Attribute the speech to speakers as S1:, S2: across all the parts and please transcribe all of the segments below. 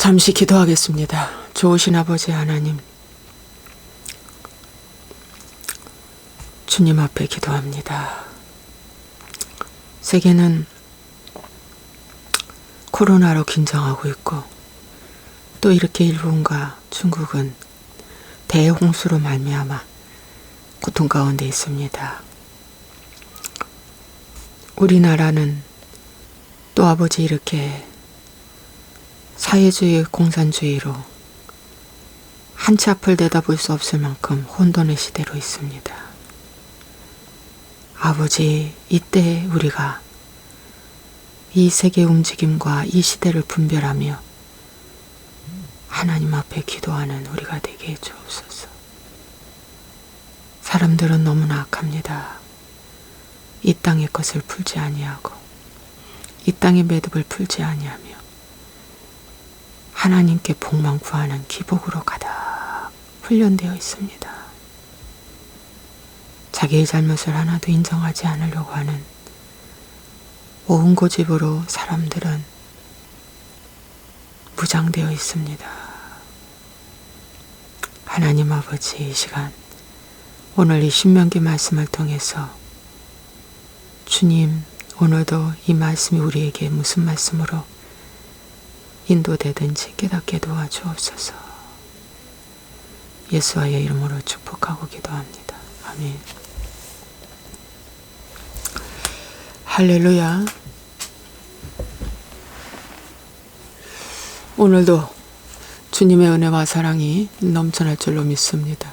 S1: 잠시 기도하겠습니다. 좋으신 아버지 하나님, 주님 앞에 기도합니다. 세계는 코로나로 긴장하고 있고 또 이렇게 일본과 중국은 대홍수로 말미암아 고통 가운데 있습니다. 우리나라는 또 아버지 이렇게 사회주의 공산주의로 한치 앞을 내다볼 수 없을 만큼 혼돈의 시대로 있습니다. 아버지, 이때 우리가 이 세계 움직임과 이 시대를 분별하며 하나님 앞에 기도하는 우리가 되게 해주옵소서. 사람들은 너무나 악합니다. 이 땅의 것을 풀지 아니하고 이 땅의 매듭을 풀지 아니하며 하나님께 복만 구하는 기복으로 가득 훈련되어 있습니다. 자기의 잘못을 하나도 인정하지 않으려고 하는 온 고집으로 사람들은 무장되어 있습니다. 하나님 아버지, 이 시간 오늘 이 신명기 말씀을 통해서 주님, 오늘도 이 말씀이 우리에게 무슨 말씀으로 인도되든지 깨닫게 도와주옵소서. 예수와의 이름으로 축복하고 기도합니다. 아멘. 할렐루야. 오늘도 주님의 은혜와 사랑이 넘쳐날 줄로 믿습니다.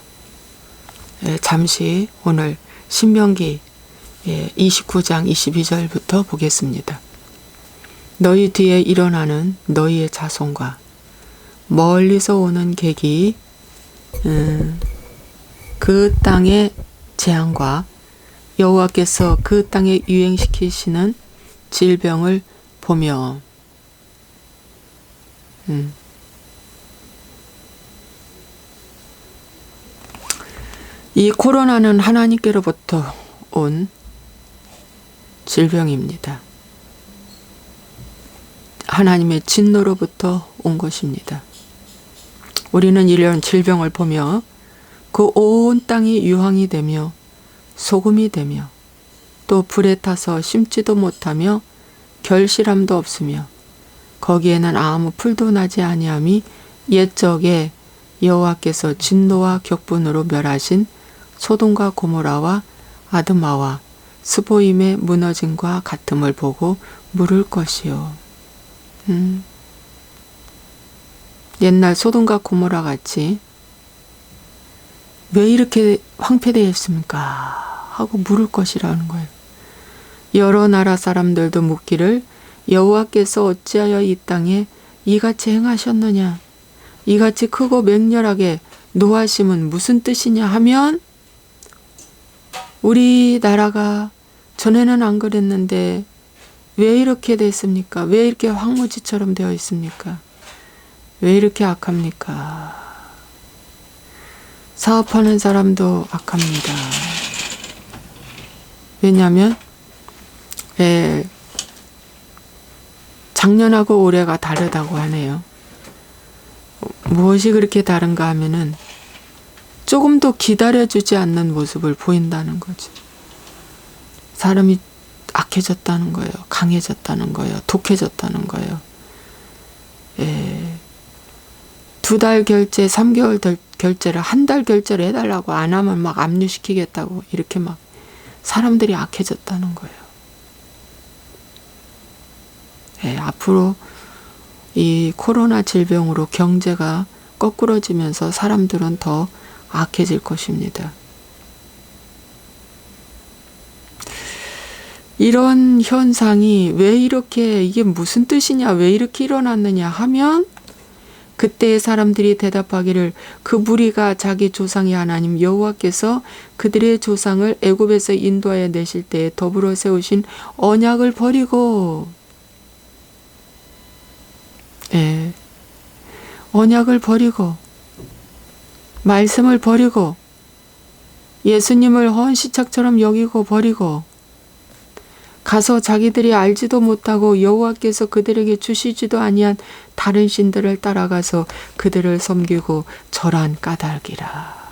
S1: 잠시 오늘 신명기 29장 22절부터 보겠습니다. 너희 뒤에 일어나는 너희의 자손과 멀리서 오는 객이 그 땅의 재앙과 여호와께서 그 땅에 유행시키시는 질병을 보며 이 코로나는 하나님께로부터 온 질병입니다. 하나님의 진노로부터 온 것입니다. 우리는 이런 질병을 보며 그 온 땅이 유황이 되며 소금이 되며 또 불에 타서 심지도 못하며 결실함도 없으며 거기에는 아무 풀도 나지 아니함이 옛적에 여호와께서 진노와 격분으로 멸하신 소돔과 고모라와 아드마와 스보임의 무너짐과 같음을 보고 물을 것이요. 옛날 소돔과 고모라 같이 왜 이렇게 황폐되어 있습니까? 하고 물을 것이라는 거예요. 여러 나라 사람들도 묻기를 여호와께서 어찌하여 이 땅에 이같이 행하셨느냐? 이같이 크고 맹렬하게 노하심은 무슨 뜻이냐 하면 우리나라가 전에는 안 그랬는데 왜 이렇게 됐습니까? 왜 이렇게 황무지처럼 되어 있습니까? 왜 이렇게 악합니까? 사업하는 사람도 악합니다. 왜냐하면 작년하고 올해가 다르다고 하네요. 무엇이 그렇게 다른가 하면은 조금도 기다려주지 않는 모습을 보인다는 거죠. 사람이 악해졌다는 거예요. 강해졌다는 거예요. 독해졌다는 거예요. 2달 결제, 3개월 결제를 1달 결제를 해달라고 안 하면 막 압류시키겠다고 이렇게 막 사람들이 악해졌다는 거예요. 앞으로 이 코로나 질병으로 경제가 거꾸러지면서 사람들은 더 악해질 것입니다. 이런 현상이 왜 이렇게 이게 무슨 뜻이냐 왜 이렇게 일어났느냐 하면 그때의 사람들이 대답하기를 그 무리가 자기 조상의 하나님 여호와께서 그들의 조상을 애굽에서 인도하여 내실 때에 더불어 세우신 언약을 버리고 언약을 버리고 말씀을 버리고 예수님을 헌시착처럼 여기고 버리고 가서 자기들이 알지도 못하고 여호와께서 그들에게 주시지도 아니한 다른 신들을 따라가서 그들을 섬기고 절한 까닭이라.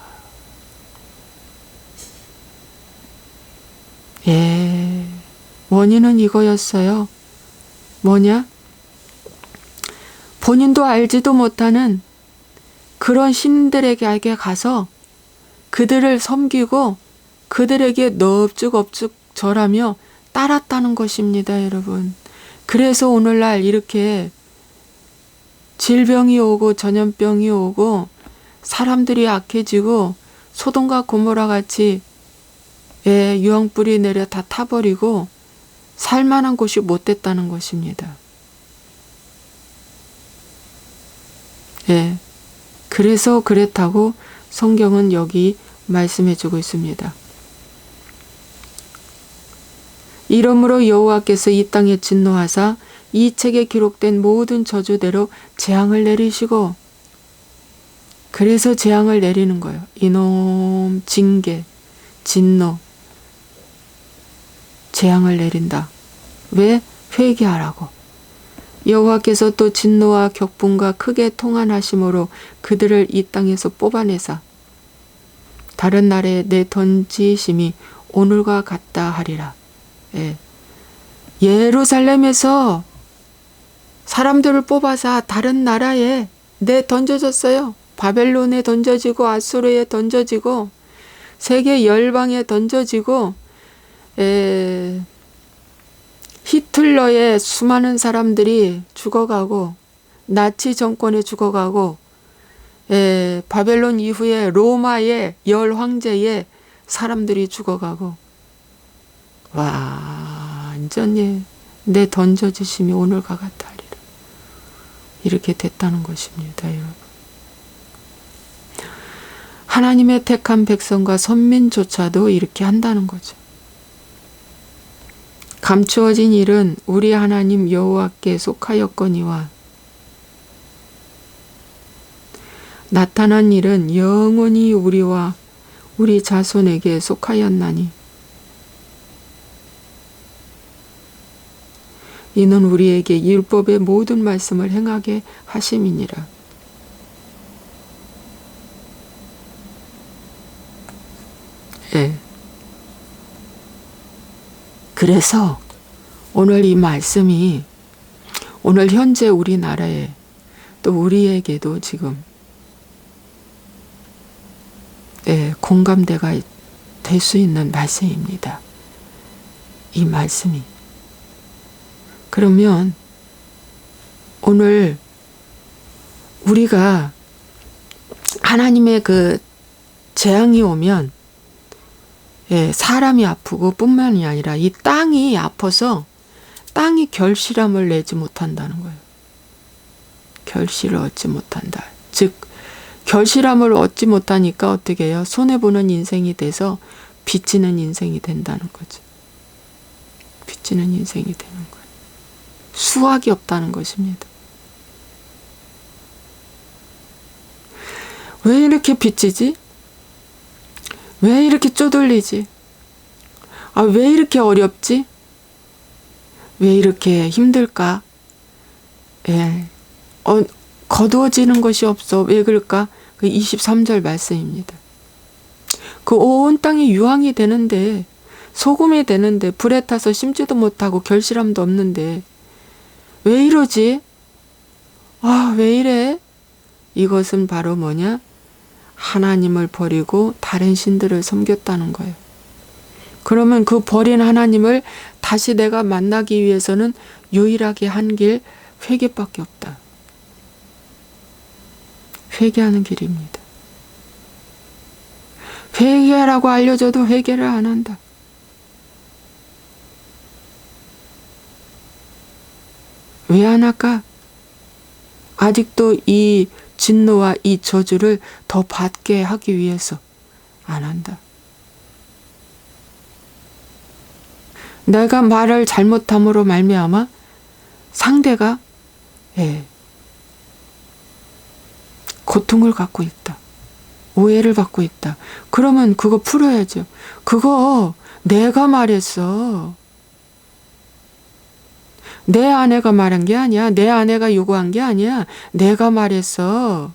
S1: 예, 원인은 이거였어요. 뭐냐? 본인도 알지도 못하는 그런 신들에게 가서 그들을 섬기고 그들에게 넙죽넙죽 절하며 따랐다는 것입니다, 여러분. 그래서 오늘날 이렇게 질병이 오고 전염병이 오고 사람들이 악해지고 소돔과 고모라 같이 유황불이 내려 다 타버리고 살만한 곳이 못 됐다는 것입니다. 예. 그래서 그랬다고 성경은 여기 말씀해주고 있습니다. 이러므로 여호와께서 이 땅에 진노하사 이 책에 기록된 모든 저주대로 재앙을 내리시고, 그래서 재앙을 내리는 거예요. 이놈, 징계, 진노, 재앙을 내린다. 왜? 회개하라고. 여호와께서 또 진노와 격분과 크게 통한하심으로 그들을 이 땅에서 뽑아내사 다른 나라에 내던지심이 오늘과 같다 하리라. 예. 예루살렘에서 사람들을 뽑아서 다른 나라에 내던져졌어요. 바벨론에 던져지고 아수르에 던져지고 세계 열방에 던져지고 히틀러의 수많은 사람들이 죽어가고 나치 정권에 죽어가고 바벨론 이후에 로마의 열 황제의 사람들이 죽어가고 완전히 내 던져지심이 오늘과 같다 하리라. 이렇게 됐다는 것입니다, 여러분. 하나님의 택한 백성과 선민조차도 이렇게 한다는 거죠. 감추어진 일은 우리 하나님 여호와께 속하였거니와 나타난 일은 영원히 우리와 우리 자손에게 속하였나니 이는 우리에게 율법의 모든 말씀을 행하게 하심이니라. 예. 그래서 오늘 이 말씀이 오늘 현재 우리나라에 또 우리에게도 지금 공감대가 될 수 있는 말씀입니다. 이 말씀이. 그러면 오늘 우리가 하나님의 그 재앙이 오면 사람이 아프고 뿐만이 아니라 이 땅이 아파서 땅이 결실함을 내지 못한다는 거예요. 결실을 얻지 못한다. 즉 결실함을 얻지 못하니까 어떻게 해요? 손해보는 인생이 돼서 빚지는 인생이 된다는 거죠. 빚지는 인생이 되는 거예요. 수확이 없다는 것입니다. 왜 이렇게 빚지지? 왜 이렇게 쪼들리지? 왜 이렇게 어렵지? 왜 이렇게 힘들까? 거두어지는 것이 없어. 왜 그럴까? 그 23절 말씀입니다. 그 온 땅이 유황이 되는데, 소금이 되는데, 불에 타서 심지도 못하고 결실함도 없는데 왜 이러지? 왜 이래? 이것은 바로 뭐냐? 하나님을 버리고 다른 신들을 섬겼다는 거예요. 그러면 그 버린 하나님을 다시 내가 만나기 위해서는 유일하게 한 길 회개밖에 없다. 회개하는 길입니다. 회개하라고 알려줘도 회개를 안 한다. 왜 안 할까? 아직도 이 진노와 이 저주를 더 받게 하기 위해서 안 한다. 내가 말을 잘못함으로 말미암아 상대가 고통을 갖고 있다. 오해를 받고 있다. 그러면 그거 풀어야죠. 그거 내가 말했어. 내 아내가 말한 게 아니야. 내 아내가 요구한 게 아니야. 내가 말했어.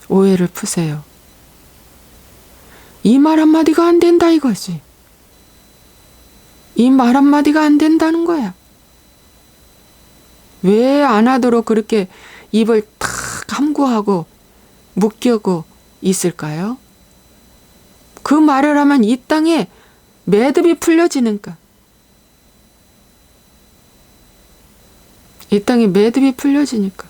S1: 오해를 푸세요. 이 말 한마디가 안 된다 이거지. 이 말 한마디가 안 된다는 거야. 왜 안 하도록 그렇게 입을 탁 함구하고 묶이고 있을까요? 그 말을 하면 이 땅에 매듭이 풀려지니까. 이 땅에 매듭이 풀려지니까.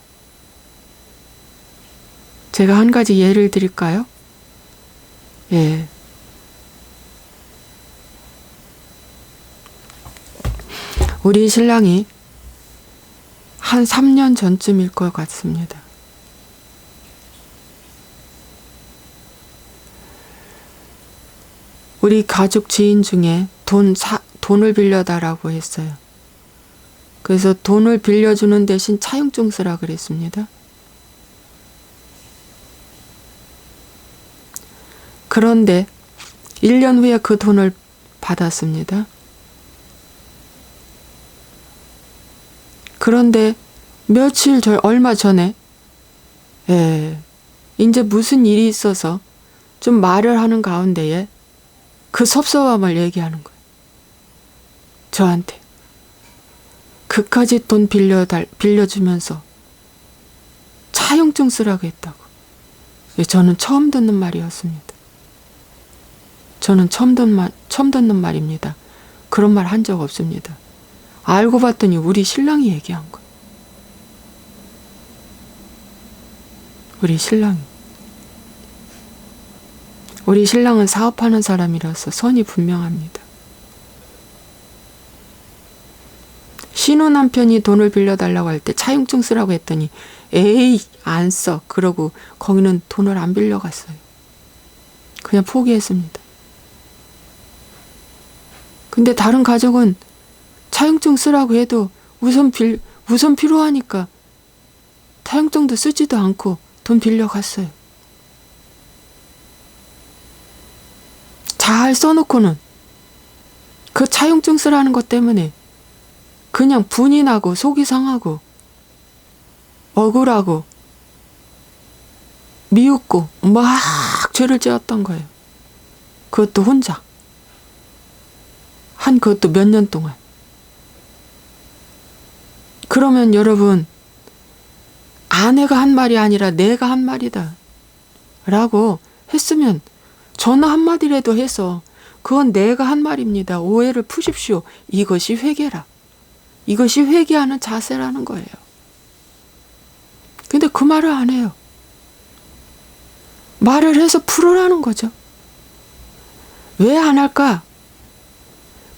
S1: 제가 한 가지 예를 드릴까요? 예. 우리 신랑이 한 3년 전쯤일 것 같습니다. 우리 가족 지인 중에 돈을 빌려달라고 했어요. 그래서 돈을 빌려주는 대신 차용증 쓰라 그랬습니다. 그런데 1년 후에 그 돈을 받았습니다. 그런데 얼마 전에 이제 무슨 일이 있어서 좀 말을 하는 가운데에 그 섭섭함을 얘기하는 거예요. 저한테. 그까지 돈 빌려주면서 차용증 쓰라고 했다고. 저는 처음 듣는 말이었습니다. 저는 처음 듣는 말입니다. 그런 말 한 적 없습니다. 알고 봤더니 우리 신랑이 얘기한 거예요. 우리 신랑이. 우리 신랑은 사업하는 사람이라서 선이 분명합니다. 신우 남편이 돈을 빌려달라고 할 때 차용증 쓰라고 했더니 에이 안 써. 그러고 거기는 돈을 안 빌려갔어요. 그냥 포기했습니다. 근데 다른 가족은 차용증 쓰라고 해도 우선 필요하니까 차용증도 쓰지도 않고 돈 빌려갔어요. 잘 써놓고는 그 차용증 쓰라는 것 때문에 그냥 분이 나고 속이 상하고 억울하고 미웃고 막 죄를 지었던 거예요. 그것도 혼자. 그것도 몇 년 동안. 그러면 여러분, 아내가 한 말이 아니라 내가 한 말이다 라고 했으면 전화 한마디라도 해서 그건 내가 한 말입니다. 오해를 푸십시오. 이것이 회개라. 이것이 회개하는 자세라는 거예요. 근데 그 말을 안 해요. 말을 해서 풀으라는 거죠. 왜 안 할까?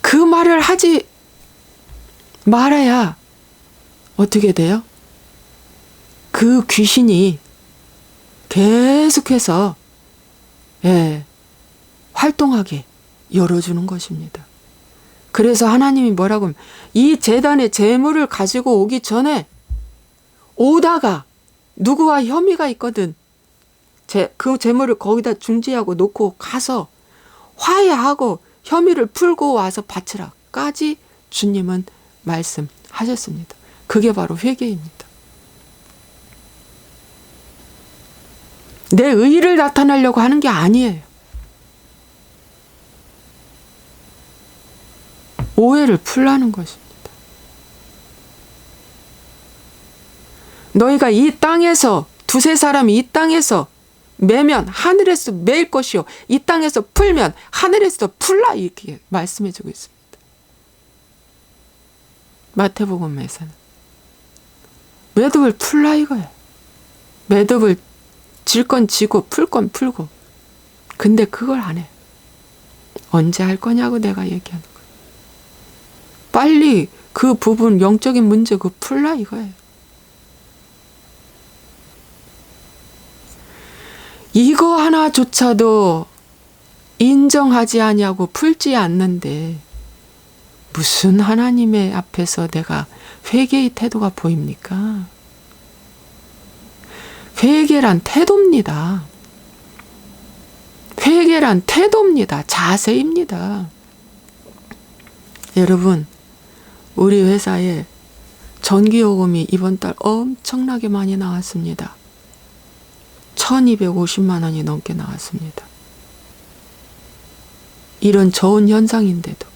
S1: 그 말을 하지 말아야 어떻게 돼요? 그 귀신이 계속해서 활동하게 열어주는 것입니다. 그래서 하나님이 뭐라고 하면 이 제단에 제물을 가지고 오기 전에 오다가 누구와 혐의가 있거든 그 제물을 거기다 중지하고 놓고 가서 화해하고 혐의를 풀고 와서 바치라까지 주님은 말씀하셨습니다. 그게 바로 회개입니다. 내 의의를 나타내려고 하는 게 아니에요. 오해를 풀라는 것입니다. 너희가 이 땅에서 두세 사람이 이 땅에서 매면 하늘에서 매일 것이요 이 땅에서 풀면 하늘에서 풀라 이렇게 말씀해주고 있습니다. 마태복음에서는 매듭을 풀라 이거예요. 매듭을 질 건 지고 풀 건 풀고. 근데 그걸 안 해. 언제 할 거냐고 내가 얘기하는 거예요. 빨리 그 부분 영적인 문제 그거 풀라 이거예요. 이거 하나조차도 인정하지 아니하고 풀지 않는데 무슨 하나님의 앞에서 내가 회개의 태도가 보입니까? 회개란 태도입니다. 회개란 태도입니다. 자세입니다. 여러분, 우리 회사에 전기요금이 이번 달 엄청나게 많이 나왔습니다. 1250만 원이 넘게 나왔습니다. 이런 좋은 현상인데도.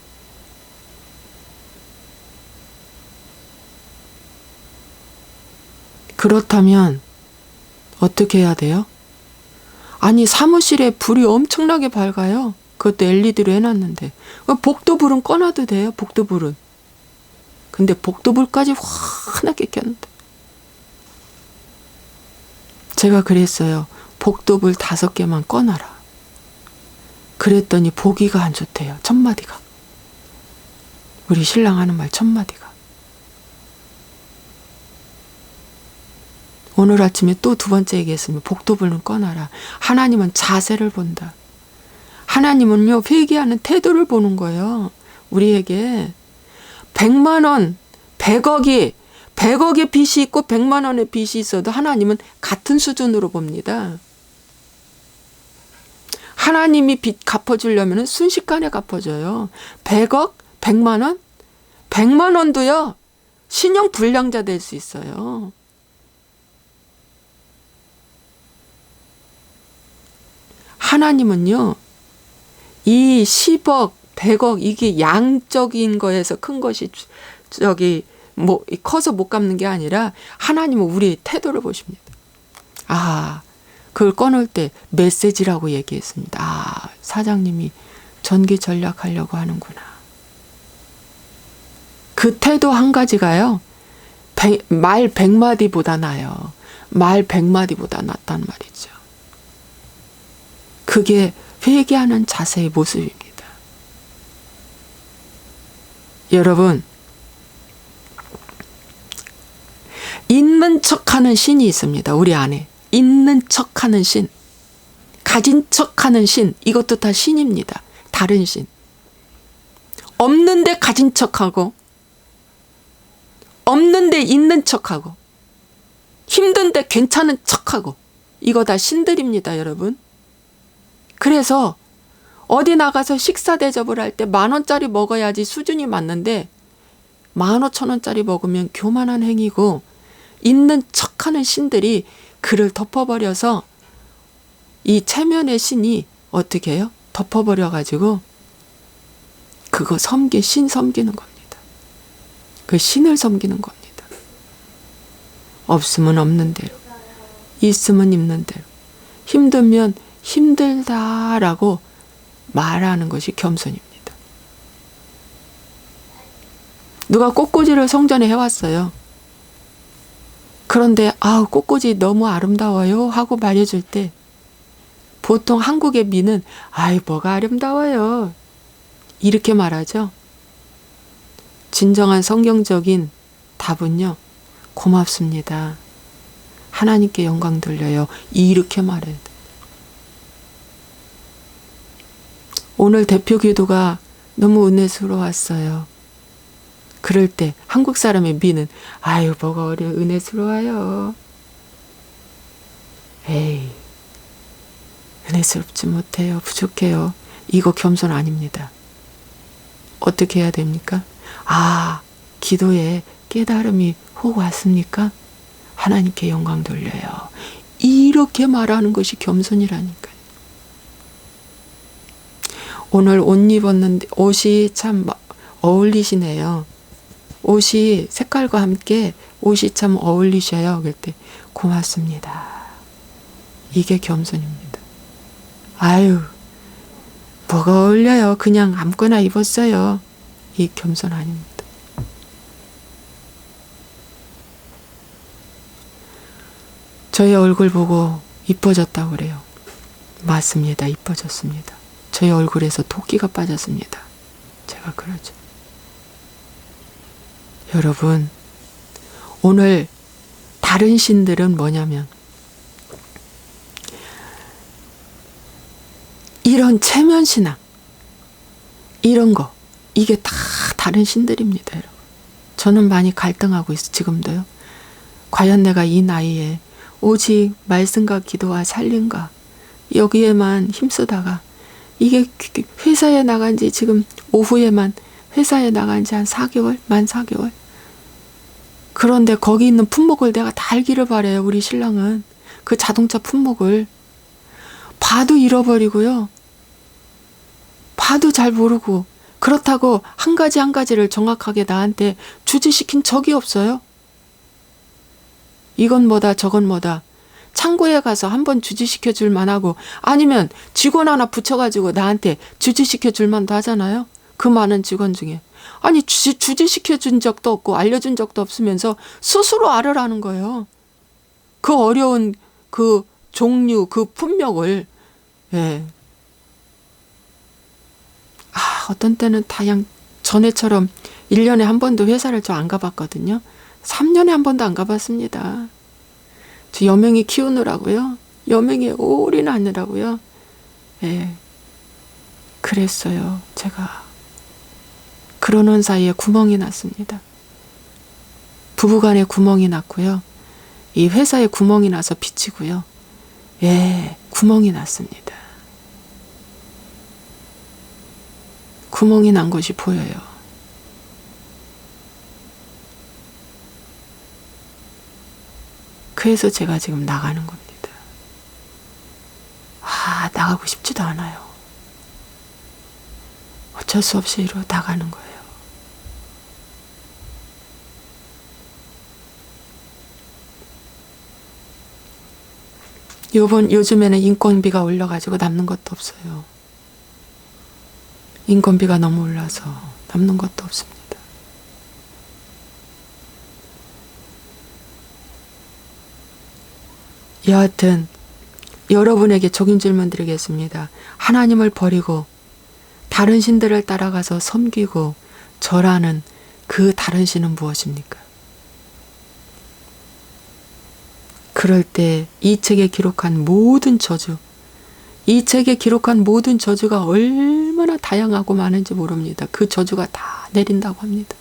S1: 그렇다면 어떻게 해야 돼요? 아니, 사무실에 불이 엄청나게 밝아요. 그것도 LED로 해놨는데. 복도불은 꺼놔도 돼요, 복도불은. 근데 복도불까지 환하게 켰는데. 제가 그랬어요. 복도불 5개만 꺼놔라. 그랬더니 보기가 안 좋대요. 첫마디가. 우리 신랑 하는 말 첫마디가. 오늘 아침에 또 2번째 얘기했으면 복도불은 꺼놔라. 하나님은 자세를 본다. 하나님은요, 회개하는 태도를 보는 거예요. 우리에게 100만 원, 100억의 빚이 있고 100만 원의 빚이 있어도 하나님은 같은 수준으로 봅니다. 하나님이 빚 갚아주려면 순식간에 갚아줘요. 100억, 100만 원? 100만 원도요, 신용 불량자 될 수 있어요. 하나님은요, 이 10억, 100억, 이게 양적인 거에서 큰 것이 커서 못 갚는 게 아니라 하나님은 우리의 태도를 보십니다. 그걸 꺼놓을 때 메시지라고 얘기했습니다. 사장님이 전기 전략하려고 하는구나. 그 태도 한 가지가요, 말 100마디보다 나아요. 말 100마디보다 낫단 말이죠. 그게 회개하는 자세의 모습입니다. 여러분, 있는 척하는 신이 있습니다. 우리 안에. 있는 척하는 신. 가진 척하는 신. 이것도 다 신입니다. 다른 신. 없는데 가진 척하고, 없는데 있는 척하고, 힘든데 괜찮은 척하고, 이거 다 신들입니다, 여러분. 그래서 어디 나가서 식사 대접을 할 때 10,000원짜리 먹어야지 수준이 맞는데 15,000원짜리 먹으면 교만한 행위고, 있는 척하는 신들이 그를 덮어버려서 이 체면의 신이 어떻게 해요? 덮어버려가지고 그거 신 섬기는 겁니다. 그 신을 섬기는 겁니다. 없으면 없는 대로, 있으면 있는 대로, 힘들면 힘들다라고 말하는 것이 겸손입니다. 누가 꽃꽂이를 성전에 해왔어요. 그런데 꽃꽂이 너무 아름다워요 하고 말해줄 때 보통 한국의 미는 뭐가 아름다워요 이렇게 말하죠. 진정한 성경적인 답은요, 고맙습니다. 하나님께 영광 돌려요. 이렇게 말해야 돼. 오늘 대표 기도가 너무 은혜스러웠어요. 그럴 때 한국 사람의 미는 뭐가 은혜스러워요. 에이, 은혜스럽지 못해요. 부족해요. 이거 겸손 아닙니다. 어떻게 해야 됩니까? 기도에 깨달음이 혹 왔습니까? 하나님께 영광 돌려요. 이렇게 말하는 것이 겸손이라니까요. 오늘 옷 입었는데 옷이 참 어울리시네요. 옷이 색깔과 함께 옷이 참 어울리셔요. 그럴 때 고맙습니다. 이게 겸손입니다. 뭐가 어울려요. 그냥 아무거나 입었어요. 이 겸손 아닙니다. 저희 얼굴 보고 이뻐졌다고 그래요. 맞습니다. 이뻐졌습니다. 저희 얼굴에서 토끼가 빠졌습니다. 제가 그러죠. 여러분, 오늘 다른 신들은 뭐냐면 이런 체면신앙, 이런 거, 이게 다 다른 신들입니다. 여러분. 저는 많이 갈등하고 있어요. 지금도요. 과연 내가 이 나이에 오직 말씀과 기도와 살림과 여기에만 힘쓰다가 이게 회사에 나간 지 지금 오후에만 회사에 나간 지 한 4개월? 만 4개월? 그런데 거기 있는 품목을 내가 다 알기를 바래요. 우리 신랑은. 그 자동차 품목을. 봐도 잃어버리고요. 봐도 잘 모르고. 그렇다고 한 가지 한 가지를 정확하게 나한테 주지시킨 적이 없어요. 이건 뭐다 저건 뭐다. 창고에 가서 한번 주지시켜 줄 만하고 아니면 직원 하나 붙여가지고 나한테 주지시켜 줄 만도 하잖아요. 그 많은 직원 중에. 아니 주지시켜 준 적도 없고 알려준 적도 없으면서 스스로 알으라는 거예요. 그 어려운 그 종류 그 품목을. 예. 어떤 때는 다양 전에처럼 1년에 한 번도 회사를 저 안 가봤거든요. 3년에 한 번도 안 가봤습니다. 저 여명이 키우느라고요. 여명에 올인하느라고요. 예. 그랬어요. 제가. 그러는 사이에 구멍이 났습니다. 부부간에 구멍이 났고요. 이 회사에 구멍이 나서 비치고요. 예, 구멍이 났습니다. 구멍이 난 것이 보여요. 그래서 제가 지금 나가는 겁니다. 나가고 싶지도 않아요. 어쩔 수 없이 이러고 나가는 거예요. 요즘에는 인건비가 올라가지고 남는 것도 없어요. 인건비가 너무 올라서 남는 것도 없습니다. 여하튼 여러분에게 적인 질문 드리겠습니다. 하나님을 버리고 다른 신들을 따라가서 섬기고 절하는 그 다른 신은 무엇입니까? 그럴 때 이 책에 기록한 모든 저주, 이 책에 기록한 모든 저주가 얼마나 다양하고 많은지 모릅니다. 그 저주가 다 내린다고 합니다.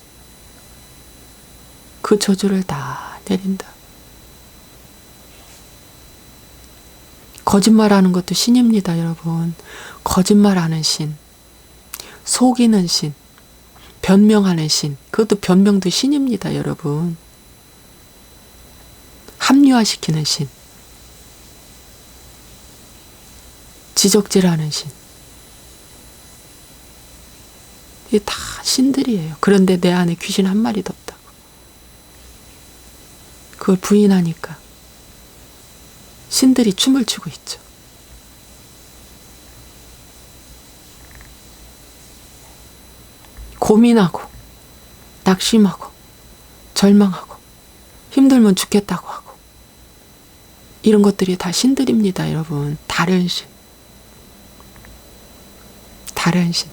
S1: 그 저주를 다 내린다. 거짓말하는 것도 신입니다, 여러분. 거짓말하는 신, 속이는 신, 변명하는 신, 그것도 변명도 신입니다, 여러분. 합리화시키는 신, 지적질하는 신, 이게 다 신들이에요. 그런데 내 안에 귀신 한 마리도 없다고. 그걸 부인하니까 신들이 춤을 추고 있죠. 고민하고 낙심하고 절망하고 힘들면 죽겠다고 하고 이런 것들이 다 신들입니다, 여러분. 다른 신. 다른 신.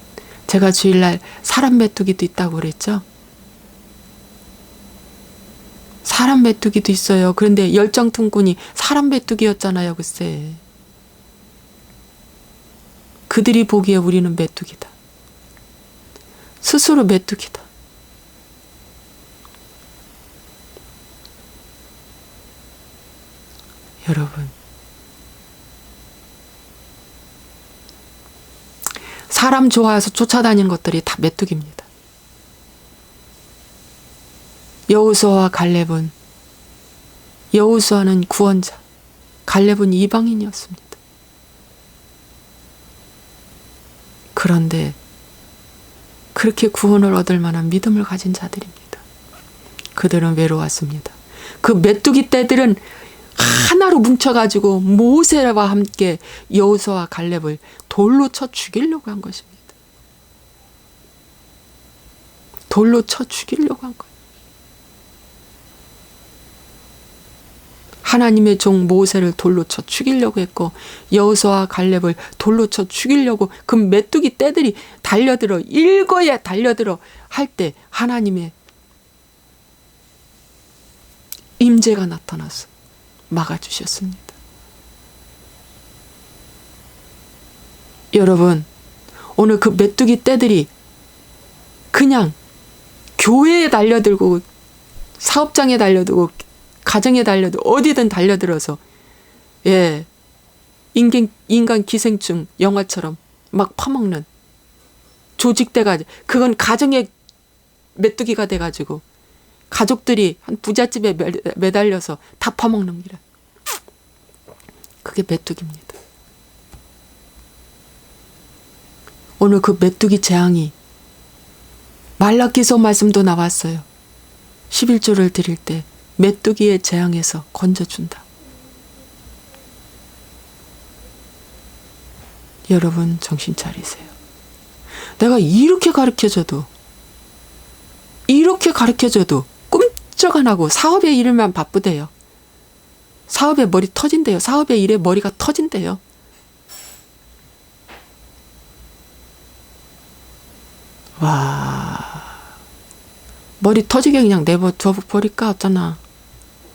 S1: 제가 주일날 사람 메뚜기도 있다고 그랬죠? 사람 메뚜기도 있어요. 그런데 열정통꾼이 사람 메뚜기였잖아요, 글쎄. 그들이 보기에 우리는 메뚜기다. 스스로 메뚜기다. 여러분, 사람 좋아해서 쫓아다니는 것들이 다 메뚜기입니다. 여호수아와 갈렙은, 여호수아는 구원자, 갈렙은 이방인이었습니다. 그런데 그렇게 구원을 얻을 만한 믿음을 가진 자들입니다. 그들은 외로웠습니다. 그 메뚜기 떼들은 하나로 뭉쳐가지고 모세와 함께 여호수아와 갈렙을 돌로 쳐 죽이려고 한 것입니다. 돌로 쳐 죽이려고 한 거예요. 하나님의 종 모세를 돌로 쳐 죽이려고 했고 여호수아와 갈렙을 돌로 쳐 죽이려고 그 메뚜기 떼들이 달려들어 일거에 달려들어 할 때 하나님의 임재가 나타나서 막아주셨습니다. 여러분, 오늘 그 메뚜기 떼들이 그냥 교회에 달려들고 사업장에 달려들고 가정에 달려도 어디든 달려들어서 인간 기생충 영화처럼 막 파먹는 조직돼가 그건 가정의 메뚜기가 돼가지고 가족들이 한 부잣집에 매달려서 다 파먹는 기라. 그게 메뚜기입니다. 오늘 그 메뚜기 재앙이 말라기서 말씀도 나왔어요. 11조를 드릴 때 메뚜기의 재앙에서 건져준다. 여러분 정신 차리세요. 내가 이렇게 가르쳐줘도 꼼짝 안 하고 사업의 일만 바쁘대요. 사업에 머리 터진대요. 사업의 일에 머리가 터진대요. 와, 머리 터지게 그냥 내버려 버릴까 어쩌나.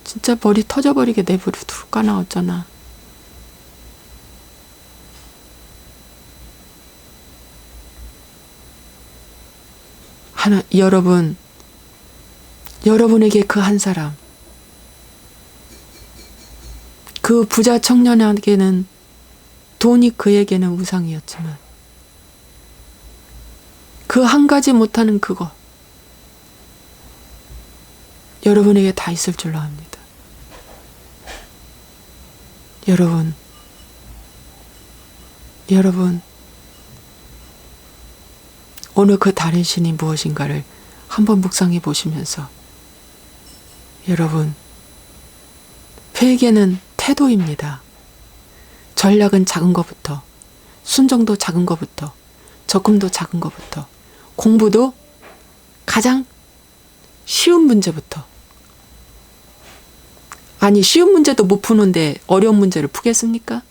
S1: 진짜 머리 터져버리게 내버려 둘까나 어쩌나. 여러분에게 그 한 사람, 그 부자 청년에게는 돈이 그에게는 우상이었지만 그 한 가지 못하는 그거 여러분에게 다 있을 줄로 압니다. 여러분 오늘 그 다른 신이 무엇인가를 한번 묵상해 보시면서 여러분 회개는 태도입니다. 전략은 작은 것부터, 순종도 작은 것부터, 적금도 작은 것부터, 공부도 가장 쉬운 문제부터. 아니 쉬운 문제도 못 푸는데 어려운 문제를 푸겠습니까?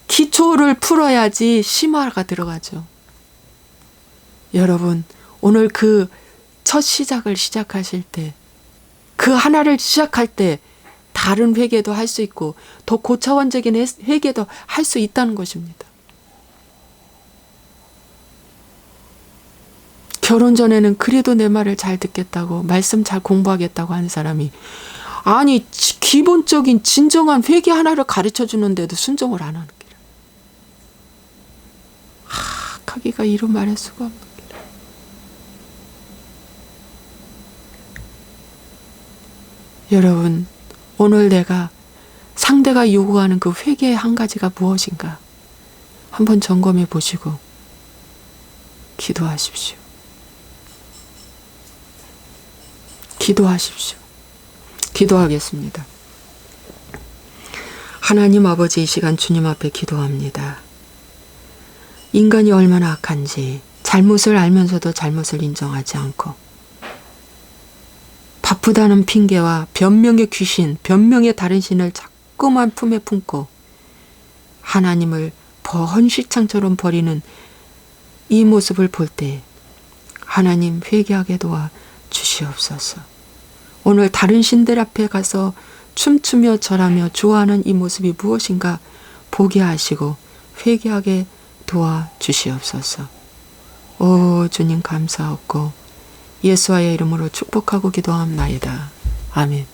S1: 기초를 풀어야지 심화가 들어가죠. 여러분 오늘 그 첫 시작을 시작하실 때 그 하나를 시작할 때 다른 회개도 할 수 있고 더 고차원적인 회개도 할 수 있다는 것입니다. 결혼 전에는 그래도 내 말을 잘 듣겠다고 말씀 잘 공부하겠다고 하는 사람이 아니 기본적인 진정한 회개 하나를 가르쳐 주는데도 순종을 안 하는 거예요. 하기가 이루 말할 수가 없는 거예요. 여러분 오늘 내가 상대가 요구하는 그 회개의 한 가지가 무엇인가 한번 점검해 보시고 기도하십시오. 기도하겠습니다. 하나님 아버지 이 시간 주님 앞에 기도합니다. 인간이 얼마나 악한지 잘못을 알면서도 잘못을 인정하지 않고 바쁘다는 핑계와 변명의 귀신, 변명의 다른 신을 자꾸만 품에 품고 하나님을 번시창처럼 버리는 이 모습을 볼 때 하나님 회개하게 도와 주시옵소서. 오늘 다른 신들 앞에 가서 춤추며 절하며 좋아하는 이 모습이 무엇인가 보게 하시고 회개하게 도와 주시옵소서. 오 주님 감사하고 예수와의 이름으로 축복하고 기도합나이다. 아멘.